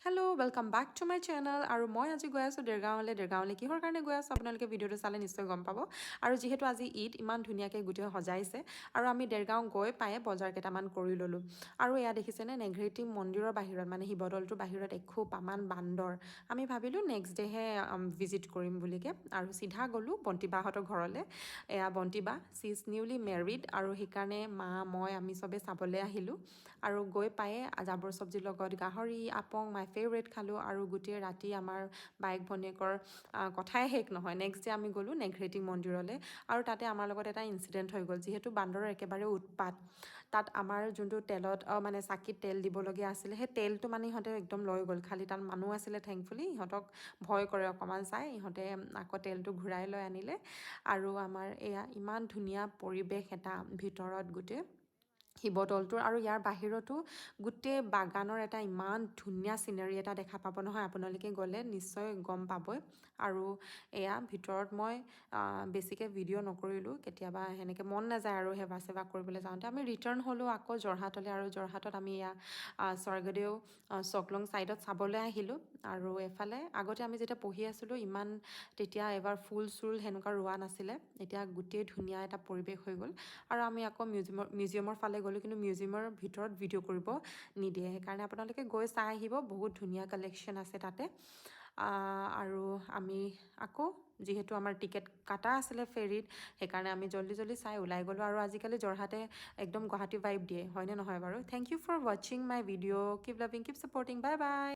hello' welcome back to my channel আৰু মই আজি গৈ আছোঁ দেৰগাঁৱলৈ কিহৰ কাৰণে গৈ আছোঁ আপোনালোকে ভিডিঅ'টো চালে নিশ্চয় গম পাব আৰু যিহেতু আজি ঈদ ইমান ধুনীয়াকৈ গোটেই সজাইছে আৰু আমি দেৰগাঁও গৈ পায়ে বজাৰ কেইটামান কৰি ল'লোঁ আৰু এয়া দেখিছেনে নেঘেৰিটি মন্দিৰৰ বাহিৰত মানে শিৱদৌলটোৰ বাহিৰত এখোপামান বান্দৰ আমি ভাবিলোঁ নেক্সট ডেহে ভিজিট কৰিম বুলিকৈ আৰু চিধা গ'লোঁ বন্তিবাহঁতৰ ঘৰলৈ এয়া বন্তিবা চি ইজ নিউলি মেৰিড আৰু সেইকাৰণে মা মই আমি চবেই চাবলৈ আহিলোঁ আৰু গৈ পায়ে জাবৰ চব্জিৰ লগত গাহৰি আপং মাই ফেভৰেট খালোঁ আৰু গোটেই ৰাতি আমাৰ বাইক ভনীয়েকৰ কথাই শেষ নহয় নেক্সট ডে আমি গ'লোঁ নেঘেৰিটি মন্দিৰলৈ আৰু তাতে আমাৰ লগত এটা ইনচিডেণ্ট হৈ গ'ল যিহেতু বান্দৰৰ একেবাৰে উৎপাত তাত আমাৰ যোনটো তেলত মানে চাকিত তেল দিবলগীয়া আছিলে সেই তেলটো মানে ইহঁতে একদম লৈ গ'ল খালি তাত মানুহ আছিলে থেংকফুলি ইহঁতক ভয় কৰে অকণমান চাই ইহঁতে আকৌ তেলটো ঘূৰাই লৈ আনিলে আৰু আমাৰ এয়া ইমান ধুনীয়া পৰিৱেশ এটা ভিতৰত গোটেই শিৱদৌলটোৰ আৰু ইয়াৰ বাহিৰতো গোটেই বাগানৰ এটা ইমান ধুনীয়া চিনেৰি এটা দেখা পাব নহয় আপোনালোকে গ'লে নিশ্চয় গম পাবই আৰু এয়া ভিতৰত মই বেছিকৈ ভিডিঅ' নকৰিলোঁ কেতিয়াবা সেনেকৈ মন নাযায় আৰু সেৱা চেৱা কৰিবলৈ যাওঁতে আমি ৰিটাৰ্ণ হ'লোঁ আকৌ যোৰহাটলৈ আৰু যোৰহাটত আমি এয়া স্বৰ্গদেউ চকলং ছাইডত চাবলৈ আহিলোঁ আৰু এফালে আগতে আমি যেতিয়া পঢ়ি আছিলোঁ ইমান তেতিয়া এবাৰ ফুল চুল সেনেকুৱা ৰোৱা নাছিলে এতিয়া গোটেই ধুনীয়া এটা পৰিৱেশ হৈ গ'ল আৰু আমি আকৌ মিউজিয়ামৰ ফালে গ'লোঁ কিন্তু মিউজিয়ামৰ ভিতৰত ভিডিঅ' কৰিব নিদিয়ে সেইকাৰণে আপোনালোকে গৈ চাই আহিব বহুত ধুনীয়া কালেকশ্যন আছে তাতে আৰু আমি আকৌ যিহেতু আমাৰ টিকেট কাটা আছিলে ফেৰীত সেইকাৰণে আমি জল্দি জল্দি চাই ওলাই গ'লোঁ আৰু আজিকালি যোৰহাটে একদম গুৱাহাটী ভাইব দিয়ে হয়নে নহয় বাৰু থেংক ইউ ফৰ ৱাচিং my video' keep loving keep supporting bye by